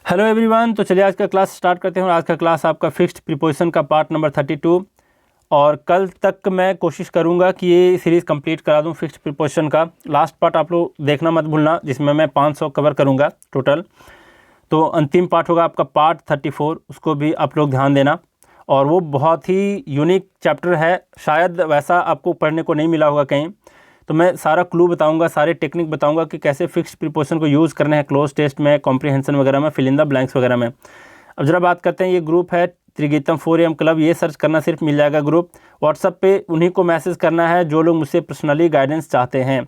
Hello everyone. तो चलिए आज का क्लास स्टार्ट करते हैं। और आज का क्लास आपका फिक्स्ड प्रीपोजिशन का पार्ट नंबर 32 और कल तक मैं कोशिश करूंगा कि ये सीरीज़ कंप्लीट करा दूं फिक्स्ड प्रीपोजिशन का। लास्ट पार्ट आप लोग देखना मत भूलना, जिसमें मैं 500 कवर करूंगा टोटल। तो अंतिम पार्ट होगा आपका पार्ट 34, उसको भी आप लोग ध्यान देना। और वो बहुत ही यूनिक चैप्टर है, शायद वैसा आपको पढ़ने को नहीं मिला होगा कहीं। तो मैं सारा क्लू बताऊंगा, सारे टेक्निक बताऊंगा कि कैसे फिक्स्ड प्रीपोजिशन को यूज़ करने हैं क्लोज टेस्ट में, कॉम्प्रिहेंशन वगैरह में, फिल इन द ब्लैंक्स वगैरह में। अब जरा बात करते हैं, ये ग्रुप है त्रिगीतम 4am क्लब। ये सर्च करना सिर्फ मिल जाएगा ग्रुप। व्हाट्सअप पे उन्हीं को मैसेज करना है जो लोग मुझसे पर्सनली गाइडेंस चाहते हैं।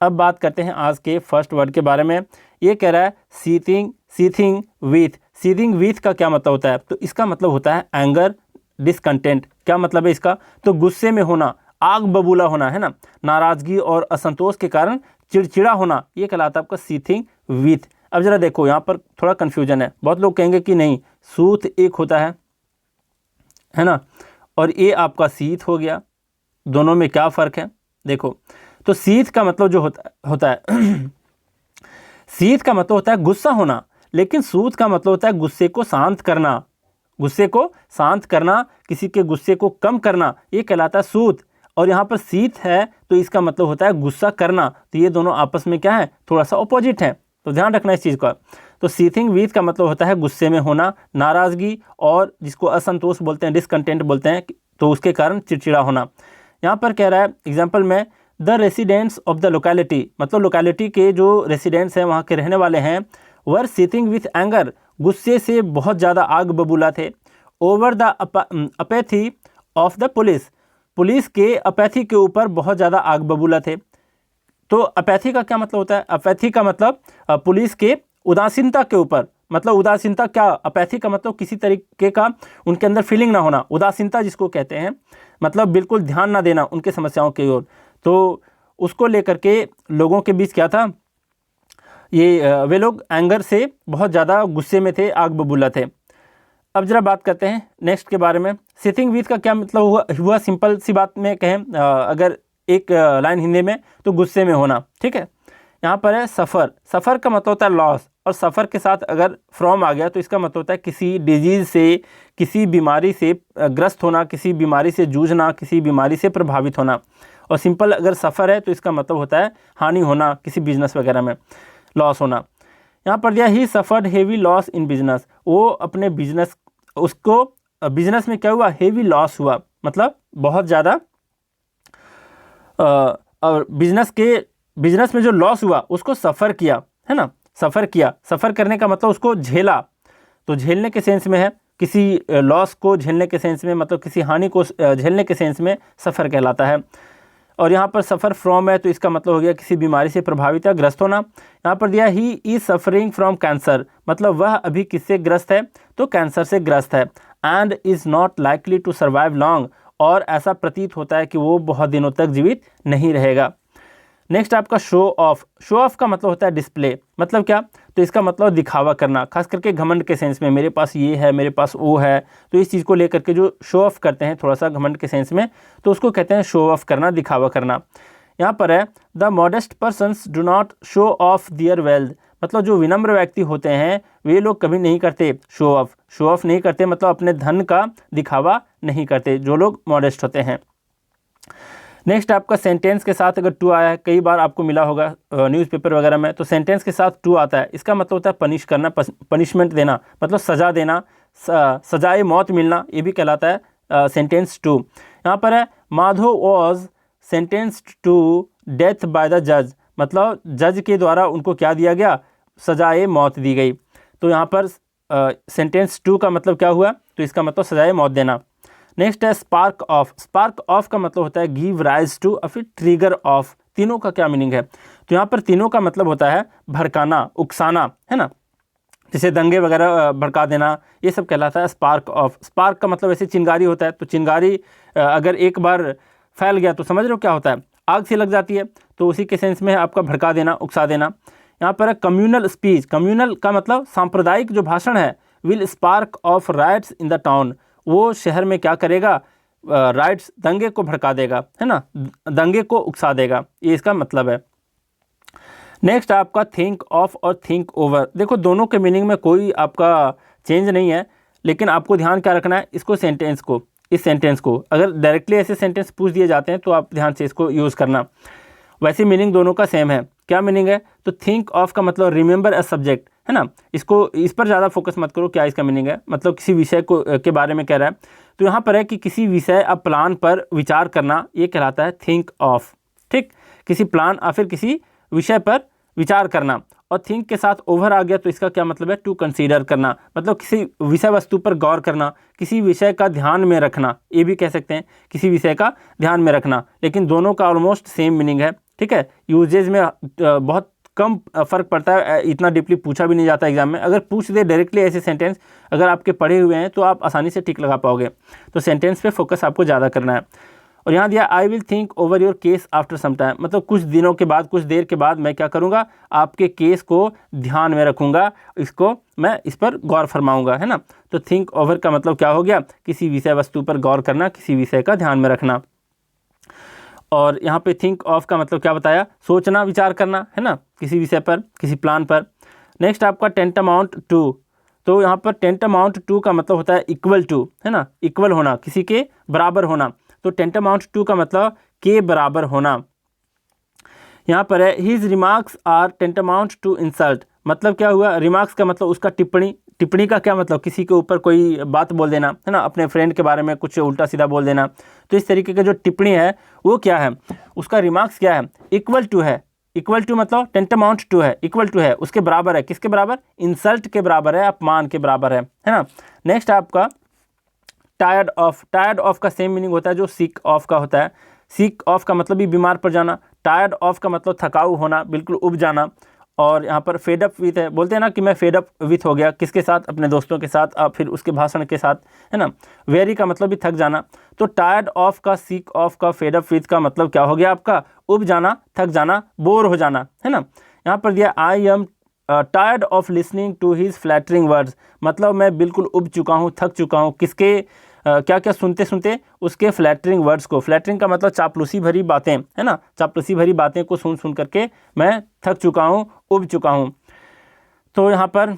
अब बात करते हैं आज के फर्स्ट वर्ड के बारे में। ये कह रहा है सीथिंग विथ। सीथिंग विथ का क्या मतलब होता है? तो इसका मतलब होता है एंगर, डिसकंटेंट। क्या मतलब है इसका? तो गुस्से में होना, आग बबूला होना, है ना, नाराज़गी और असंतोष के कारण चिड़चिड़ा होना, ये कहलाता है आपका सीथिंग विथ। अब जरा देखो, यहाँ पर थोड़ा कन्फ्यूजन है। बहुत लोग कहेंगे कि नहीं, सूथ एक होता है ना, और ये आपका सीथ हो गया। दोनों में क्या फ़र्क है? देखो, तो सीथ का मतलब जो होता है सीथ का मतलब होता है गुस्सा होना, लेकिन सूथ का मतलब होता है गुस्से को शांत करना। गुस्से को शांत करना, किसी के गुस्से को कम करना, ये कहलाता है सूथ। और यहाँ पर सीथ है तो इसका मतलब होता है गुस्सा करना। तो ये दोनों आपस में क्या है, थोड़ा सा ऑपोजिट है, तो ध्यान रखना इस चीज़ का। तो सीथिंग विथ का मतलब होता है गुस्से में होना, नाराज़गी, और जिसको असंतोष बोलते हैं, डिसकंटेंट बोलते हैं, तो उसके कारण चिड़चिड़ा होना। यहाँ पर कह रहा है एग्जाम्पल में, the residents of the locality, मतलब लोकेलिटी के जो रेसिडेंट्स हैं, वहाँ के रहने वाले हैं, वर सीथिंग विथ एंगर, गुस्से से बहुत ज़्यादा आग बबूला थे। Over the apathy of the police, police के अपैथी के ऊपर बहुत ज़्यादा आग बबूला थे। तो अपैथी का क्या मतलब होता है? अपैथी का मतलब पुलिस के उदासीनता के ऊपर, मतलब उदासीनता क्या, अपैथी का मतलब किसी तरीके का उनके अंदर फीलिंग ना होना, उदासीनता जिसको कहते हैं, मतलब बिल्कुल ध्यान ना देना उनके समस्याओं की ओर। तो उसको लेकर के लोगों के बीच क्या था, ये वे लोग एंगर से बहुत ज़्यादा गुस्से में थे, आग बबूला थे। अब जरा बात करते हैं नेक्स्ट के बारे में। सिटिंग विथ का क्या मतलब हुआ सिंपल सी बात में कहें, अगर एक लाइन हिंदी में, तो गुस्से में होना। ठीक है, यहाँ पर है सफ़र। सफ़र का मतलब होता है लॉस, और सफ़र के साथ अगर फ्रॉम आ गया तो इसका मतलब होता है किसी डिजीज़ से, किसी बीमारी से ग्रस्त होना, किसी बीमारी से जूझना, किसी बीमारी से प्रभावित होना। और सिंपल अगर सफ़र है तो इसका मतलब होता है हानि होना, किसी बिजनेस वगैरह में लॉस होना। यहाँ पर दिया ही suffered heavy loss in business, वो अपने बिजनेस, उसको बिजनेस में क्या हुआ, हेवी लॉस हुआ, मतलब बहुत ज़्यादा और बिजनेस में जो लॉस हुआ उसको सफ़र किया, है ना, सफ़र किया। सफ़र करने का मतलब उसको झेला, तो झेलने के सेंस में है, किसी लॉस को झेलने के सेंस में, मतलब किसी हानि को झेलने के सेंस में सफ़र कहलाता है। और यहाँ पर सफ़र फ्रॉम है तो इसका मतलब हो गया किसी बीमारी से प्रभावित या ग्रस्त होना। यहाँ पर दिया he is suffering from cancer, मतलब वह अभी किससे ग्रस्त है, तो कैंसर से ग्रस्त है। And is not likely to survive long, और ऐसा प्रतीत होता है कि वो बहुत दिनों तक जीवित नहीं रहेगा। नेक्स्ट आपका शो ऑफ। शो ऑफ का मतलब होता है डिस्प्ले, मतलब क्या, तो इसका मतलब दिखावा करना, खास करके घमंड के सेंस में, मेरे पास ये है, मेरे पास वो है, तो इस चीज़ को लेकर के जो शो ऑफ करते हैं थोड़ा सा घमंड के सेंस में, तो उसको कहते हैं शो ऑफ करना, दिखावा करना। यहाँ पर है the modest persons do not show off their wealth, मतलब जो विनम्र व्यक्ति होते हैं वे लोग कभी नहीं करते शो ऑफ। शो ऑफ नहीं करते मतलब अपने धन का दिखावा नहीं करते, जो लोग मॉडेस्ट होते हैं। नेक्स्ट आपका सेंटेंस के साथ अगर टू आया है, कई बार आपको मिला होगा न्यूज़पेपर वगैरह में, तो सेंटेंस के साथ टू आता है, इसका मतलब होता है पनिश करना, पनिशमेंट देना, मतलब सज़ा देना, सजाए मौत मिलना, ये भी कहलाता है सेंटेंस टू। यहाँ पर है Madho was sentenced to death by the जज, मतलब जज के द्वारा उनको क्या दिया गया, सजाए मौत दी गई। तो यहाँ पर सेंटेंस टू का मतलब क्या हुआ, तो इसका मतलब सजाए मौत देना। नेक्स्ट है स्पार्क ऑफ। स्पार्क ऑफ का मतलब होता है गिव राइज टू, और फिर ट्रिगर ऑफ। तीनों का क्या मीनिंग है, तो यहाँ पर तीनों का मतलब होता है भड़काना, उकसाना, है ना, जैसे दंगे वगैरह भड़का देना, ये सब कहलाता है स्पार्क ऑफ। स्पार्क का मतलब ऐसे चिंगारी होता है, तो चिंगारी अगर एक बार फैल गया तो समझ लो क्या होता है, आग से लग जाती है, तो उसी के सेंस में है आपका भड़का देना, उकसा देना। यहाँ पर है कम्युनल स्पीच। कम्युनल का मतलब सांप्रदायिक जो भाषण है, will spark of rights in the town, वो शहर में क्या करेगा, राइट्स, दंगे को भड़का देगा, है ना, दंगे को उकसा देगा, ये इसका मतलब है। नेक्स्ट आपका थिंक ऑफ और थिंक ओवर। देखो दोनों के मीनिंग में कोई आपका चेंज नहीं है, लेकिन आपको ध्यान क्या रखना है, इसको सेंटेंस को, इस सेंटेंस को अगर डायरेक्टली ऐसे सेंटेंस पूछ दिए जाते हैं तो आप ध्यान से इसको यूज़ करना। वैसे मीनिंग दोनों का सेम है। क्या मीनिंग है, तो थिंक ऑफ का मतलब रिमेंबर अ सब्जेक्ट है ना, इसको इस पर ज़्यादा फोकस मत करो क्या इसका मीनिंग है, मतलब किसी विषय को के बारे में कह रहा है। तो यहाँ पर है कि किसी विषय या प्लान पर विचार करना, ये कहलाता है थिंक ऑफ। ठीक, किसी प्लान या फिर किसी विषय पर विचार करना। और थिंक के साथ ओवर आ गया तो इसका क्या मतलब है, टू कंसीडर करना, मतलब किसी विषय वस्तु पर गौर करना, किसी विषय का ध्यान में रखना, ये भी कह सकते हैं किसी विषय का ध्यान में रखना। लेकिन दोनों का ऑलमोस्ट सेम मीनिंग है। ठीक है, यूजेज में बहुत कम फ़र्क पड़ता है, इतना डीपली पूछा भी नहीं जाता एग्जाम में। अगर पूछ दे डायरेक्टली ऐसे सेंटेंस अगर आपके पढ़े हुए हैं तो आप आसानी से टिक लगा पाओगे। तो सेंटेंस पे फोकस आपको ज़्यादा करना है। और यहाँ दिया I will think over your case after some time, मतलब कुछ दिनों के बाद, कुछ देर के बाद मैं क्या करूँगा, आपके केस को ध्यान में रखूँगा, इसको मैं इस पर गौर फरमाऊँगा, है ना। तो थिंक ओवर का मतलब क्या हो गया, किसी विषय वस्तु पर गौर करना, किसी विषय का ध्यान में रखना। और यहाँ पे थिंक ऑफ का मतलब क्या बताया, सोचना, विचार करना, है ना, किसी विषय पर, किसी प्लान पर। नेक्स्ट आपका टेंटामाउंट टू, तो यहाँ पर टेंटामाउंट टू का मतलब होता है इक्वल टू, है ना, इक्वल होना, किसी के बराबर होना। तो टेंटामाउंट टू का मतलब के बराबर होना। यहाँ पर है his remarks are tantamount to insult, मतलब क्या हुआ, रिमार्क्स का मतलब उसका टिप्पणी, टिप्पणी का क्या मतलब किसी के ऊपर कोई बात बोल देना, है ना, अपने फ्रेंड के बारे में कुछ उल्टा सीधा बोल देना। तो इस तरीके का जो टिप्पणी है वो क्या है, उसका रिमार्क्स क्या है, इक्वल टू है। इक्वल टू मतलब टेंटामाउंट टू है, इक्वल टू है, उसके बराबर है, किसके बराबर, इंसल्ट के बराबर है, अपमान के बराबर है ना। नेक्स्ट आपका टायर्ड ऑफ, टायर्ड ऑफ का सेम मीनिंग होता है जो सिक ऑफ का होता है। सिक ऑफ का मतलब भी बीमार पड़ जाना, टायर्ड ऑफ का मतलब थकाऊ होना, बिल्कुल उब जाना। और यहाँ पर फेड अप विथ है, बोलते हैं ना कि मैं फेड अप विथ हो गया, किसके साथ, अपने दोस्तों के साथ, फिर उसके भाषण के साथ, है ना। वेरी का मतलब भी थक जाना। तो टायर्ड ऑफ का, सिक ऑफ का, फेड अप विथ का मतलब क्या हो गया आपका, उब जाना, थक जाना, बोर हो जाना, है ना। यहाँ पर दिया I am tired of listening to his flattering words, मतलब मैं बिल्कुल उब चुका हूँ, थक चुका हूँ, किसके क्या क्या सुनते सुनते, उसके फ्लैटरिंग वर्ड्स को। फ्लैटरिंग का मतलब चापलूसी भरी बातें, है ना, चापलूसी भरी बातें को सुन सुन करके मैं थक चुका हूँ, उब चुका हूँ। तो यहाँ पर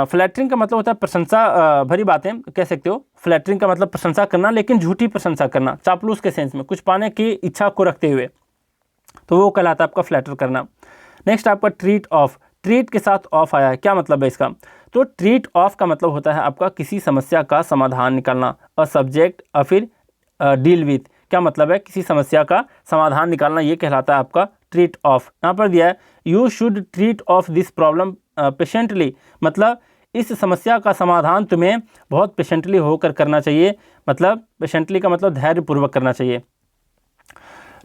फ्लैटरिंग का मतलब होता है प्रशंसा भरी बातें, कह सकते हो। फ्लैटरिंग का मतलब प्रशंसा करना, लेकिन झूठी प्रशंसा करना, चापलूस के सेंस में, कुछ पाने की इच्छा को रखते हुए, तो वो कहलाता है आपका फ्लैटर करना। नेक्स्ट आपका ट्रीट ऑफ, ट्रीट के साथ ऑफ आया है, क्या मतलब है इसका, तो ट्रीट ऑफ का मतलब होता है आपका किसी समस्या का समाधान निकालना, अ सब्जेक्ट और फिर डील विथ, क्या मतलब है, किसी समस्या का समाधान निकालना, ये कहलाता है आपका ट्रीट ऑफ। यहाँ पर दिया है you should treat of this problem patiently, मतलब इस समस्या का समाधान तुम्हें बहुत पेशेंटली होकर करना चाहिए, मतलब पेशेंटली का मतलब धैर्यपूर्वक करना चाहिए।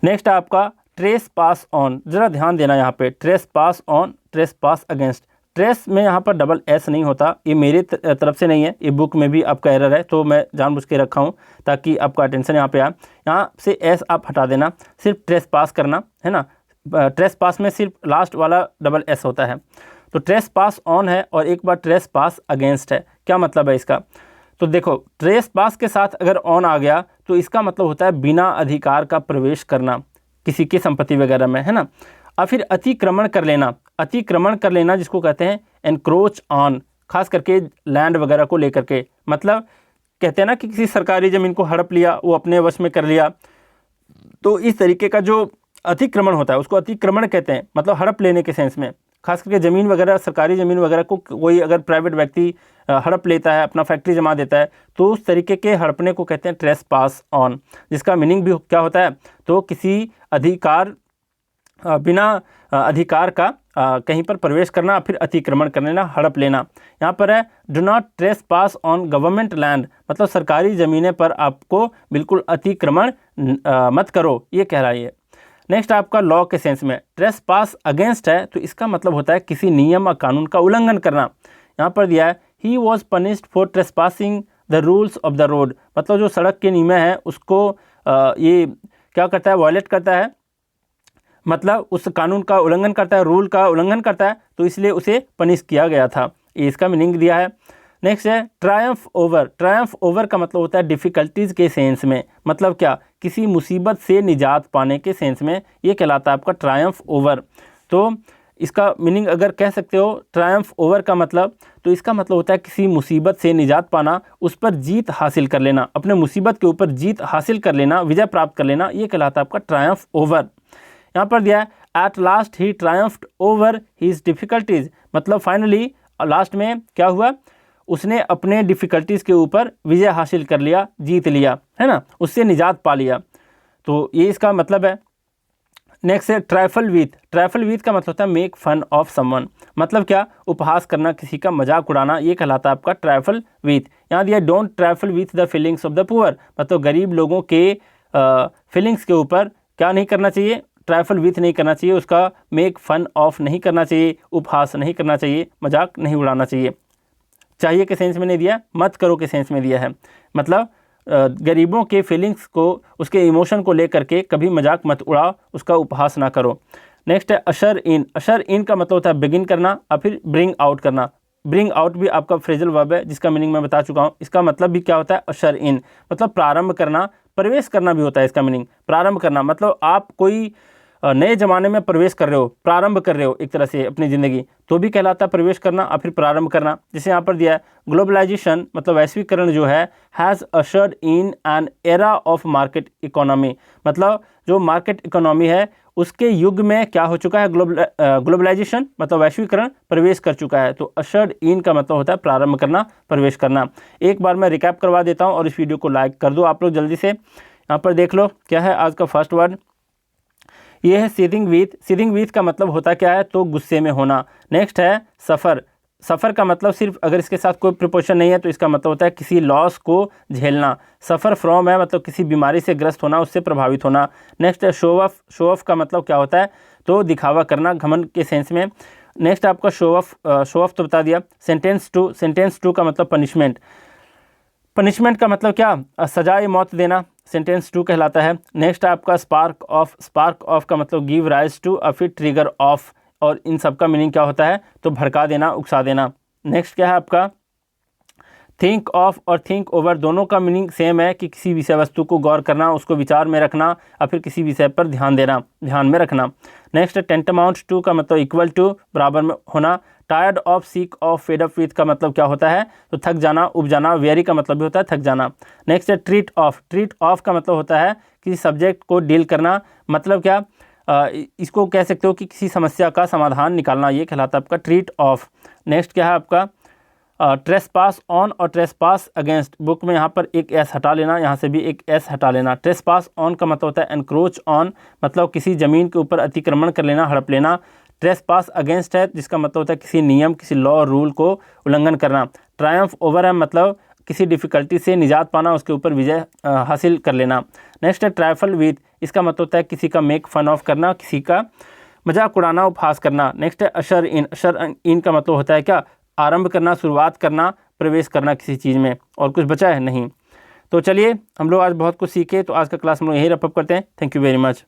नेक्स्ट आपका ट्रेस पास ऑन, जरा ध्यान देना यहाँ पे, trace pass on, trace pass against. Trace में यहाँ पर डबल एस नहीं होता, ये मेरे तरफ से नहीं है, ये बुक में भी आपका एरर है, तो मैं जानबूझ के रखा हूँ ताकि आपका अटेंशन यहाँ पे आए। यहाँ से एस आप हटा देना, सिर्फ ट्रेस पास करना, है ना। ट्रेस पास में सिर्फ लास्ट वाला डबल एस होता है। तो ट्रेस पास ऑन है और एक बार ट्रेस पास अगेंस्ट है, क्या मतलब है इसका, तो देखो ट्रेस पास के साथ अगर ऑन आ गया तो इसका मतलब होता है बिना अधिकार का प्रवेश करना किसी की संपत्ति वगैरह में, है ना। और फिर अतिक्रमण कर लेना, अतिक्रमण कर लेना जिसको कहते हैं एनक्रोच ऑन, खास करके लैंड वगैरह को लेकर के, मतलब कहते हैं ना कि किसी सरकारी ज़मीन को हड़प लिया, वो अपने वश में कर लिया। तो इस तरीके का जो अतिक्रमण होता है उसको अतिक्रमण कहते हैं, मतलब हड़प लेने के सेंस में। खास करके ज़मीन वगैरह, सरकारी ज़मीन वगैरह को कोई अगर प्राइवेट व्यक्ति हड़प लेता है, अपना फैक्ट्री जमा देता है, तो उस तरीके के हड़पने को कहते हैं ट्रेस पास ऑन, जिसका मीनिंग भी क्या होता है, तो किसी अधिकार, बिना अधिकार का कहीं पर प्रवेश करना, फिर अतिक्रमण कर लेना, हड़प लेना। यहाँ पर है do not trace pass on government land, मतलब सरकारी ज़मीनें पर आपको बिल्कुल अतिक्रमण मत करो, ये कह रहा है ये। नेक्स्ट आपका लॉ के सेंस में ट्रेस पास अगेंस्ट है, तो इसका मतलब होता है किसी नियम या कानून का उल्लंघन करना। यहाँ पर दिया है he was punished for trace passing the rules of the road, मतलब जो सड़क के नियम है उसको ये क्या करता है, वायलेट करता है, मतलब उस कानून का उल्लंघन करता है, रूल का उल्लंघन करता है, तो इसलिए उसे पनिश किया गया था, ये इसका मीनिंग दिया है। नेक्स्ट है ट्रायम्फ ओवर, ट्रायम्फ ओवर का मतलब होता है डिफ़िकल्टीज़ के सेंस में, मतलब क्या, किसी मुसीबत से निजात पाने के सेंस में, ये कहलाता है आपका ट्रायम्फ ओवर। तो इसका मीनिंग अगर कह सकते हो ट्रायम्फ ओवर का मतलब, तो इसका मतलब होता है किसी मुसीबत से निजात पाना, उस पर जीत हासिल कर लेना, अपने मुसीबत के ऊपर जीत हासिल कर लेना, विजय प्राप्त कर लेना, ये कहलाता है आपका ट्रायम्फ ओवर। यहाँ पर दिया है at last he triumphed over his difficulties, मतलब फाइनली लास्ट में क्या हुआ, उसने अपने डिफ़िकल्टीज़ के ऊपर विजय हासिल कर लिया, जीत लिया, है ना, उससे निजात पा लिया। तो ये इसका मतलब है। नेक्स्ट है ट्राइफल विथ। ट्राइफल विथ का मतलब होता है मेक फन ऑफ समवन, मतलब क्या, उपहास करना, किसी का मजाक उड़ाना, ये कहलाता है आपका ट्राइफल विथ। यहाँ दिया don't trifle with the feelings of the poor, मतलब गरीब लोगों के फीलिंग्स के ऊपर क्या नहीं करना चाहिए, ट्राइफल विथ नहीं करना चाहिए, उसका मेक फन ऑफ नहीं करना चाहिए, उपहास नहीं करना चाहिए, मजाक नहीं उड़ाना चाहिए। चाहिए के सेंस में नहीं दिया, मत करो के सेंस में दिया है, मतलब गरीबों के फीलिंग्स को, उसके इमोशन को लेकर के कभी मजाक मत उड़ाओ, उसका उपहास ना करो। नेक्स्ट है अशर इन। अशर इन का मतलब होता है बिगिन करना और फिर ब्रिंग आउट करना। ब्रिंग आउट भी आपका फ्रेजल वर्ब है जिसका मीनिंग मैं बता चुका हूँ। इसका मतलब भी क्या होता है, अशर इन मतलब प्रारंभ करना, प्रवेश करना भी होता है इसका मीनिंग। प्रारंभ करना मतलब आप कोई नए ज़माने में प्रवेश कर रहे हो, प्रारंभ कर रहे हो एक तरह से अपनी ज़िंदगी, तो भी कहलाता है प्रवेश करना और फिर प्रारंभ करना। जैसे यहाँ पर दिया है ग्लोबलाइजेशन, मतलब वैश्वीकरण जो है has ushered in an era of market economy, मतलब जो मार्केट इकोनॉमी है उसके युग में क्या हो चुका है, ग्लोबलाइजेशन मतलब वैश्वीकरण प्रवेश कर चुका है। तो अशर्ड इन का मतलब होता है प्रारंभ करना, प्रवेश करना। एक बार मैं रिकैप करवा देता हूँ और इस वीडियो को लाइक कर दो आप लोग जल्दी से। यहाँ पर देख लो क्या है आज का फर्स्ट वर्ड, ये है सीथिंग विथ। सीथिंग विथ का मतलब होता क्या है, तो गुस्से में होना। नेक्स्ट है सफ़र। सफ़र का मतलब सिर्फ अगर इसके साथ कोई प्रिपोजिशन नहीं है तो इसका मतलब होता है किसी लॉस को झेलना। सफ़र फ्रॉम है मतलब किसी बीमारी से ग्रस्त होना, उससे प्रभावित होना। नेक्स्ट है शो ऑफ। शो ऑफ का मतलब क्या होता है, तो दिखावा करना, घमंड के सेंस में। नेक्स्ट आपका शो ऑफ। शो ऑफ तो बता दिया। Sentence to. सेंटेंस टू का मतलब पनिशमेंट। पनिशमेंट का मतलब क्या, सजाए मौत देना, सेंटेंस टू कहलाता है। नेक्स्ट आपका स्पार्क ऑफ। स्पार्क ऑफ का मतलब गिव राइज टू और फिर ट्रिगर ऑफ, और इन सब का मीनिंग क्या होता है, तो भड़का देना, उकसा देना। नेक्स्ट क्या है आपका थिंक ऑफ और थिंक ओवर, दोनों का मीनिंग सेम है कि किसी विषय वस्तु को गौर करना, उसको विचार में रखना और फिर किसी विषय पर ध्यान देना, ध्यान में रखना। नेक्स्ट टेंटमाउंट टू का मतलब इक्वल टू, बराबर में होना। Tired of, seek of, fed up with का मतलब क्या होता है, तो थक जाना, उब जाना। वेरी का मतलब भी होता है थक जाना। नेक्स्ट है ट्रीट ऑफ। ट्रीट ऑफ का मतलब होता है किसी सब्जेक्ट को डील करना, मतलब क्या, इसको कह सकते हो कि किसी समस्या का समाधान निकालना, ये कहलाता है आपका ट्रीट ऑफ। नेक्स्ट क्या है आपका ट्रेस पास ऑन और ट्रेस पास अगेंस्ट। बुक में यहाँ पर एक एस हटा लेना, यहाँ से भी एक एस हटा लेना। ट्रेस पास ऑन का मतलब होता है एनक्रोच ऑन, मतलब किसी ज़मीन के ऊपर अतिक्रमण कर लेना, हड़प लेना। ट्रेस पास अगेंस्ट है जिसका मतलब होता है किसी नियम, किसी लॉ और रूल को उल्लंघन करना। ट्रायम्फ ओवर है मतलब किसी डिफ़िकल्टी से निजात पाना, उसके ऊपर विजय हासिल कर लेना। नेक्स्ट है ट्राइफल विथ, इसका मतलब होता है किसी का मेक फन ऑफ करना, किसी का मजाक उड़ाना, उपहास करना। नेक्स्ट है अशर इन। अशर इन का मतलब होता है क्या, आरंभ करना, शुरुआत करना, प्रवेश करना किसी चीज़ में। और कुछ बचा है नहीं। तो चलिए हम लोग आज बहुत कुछ सीखे, तो आज का क्लास हम लोग यहीं रैप अप करते हैं। Thank you very much.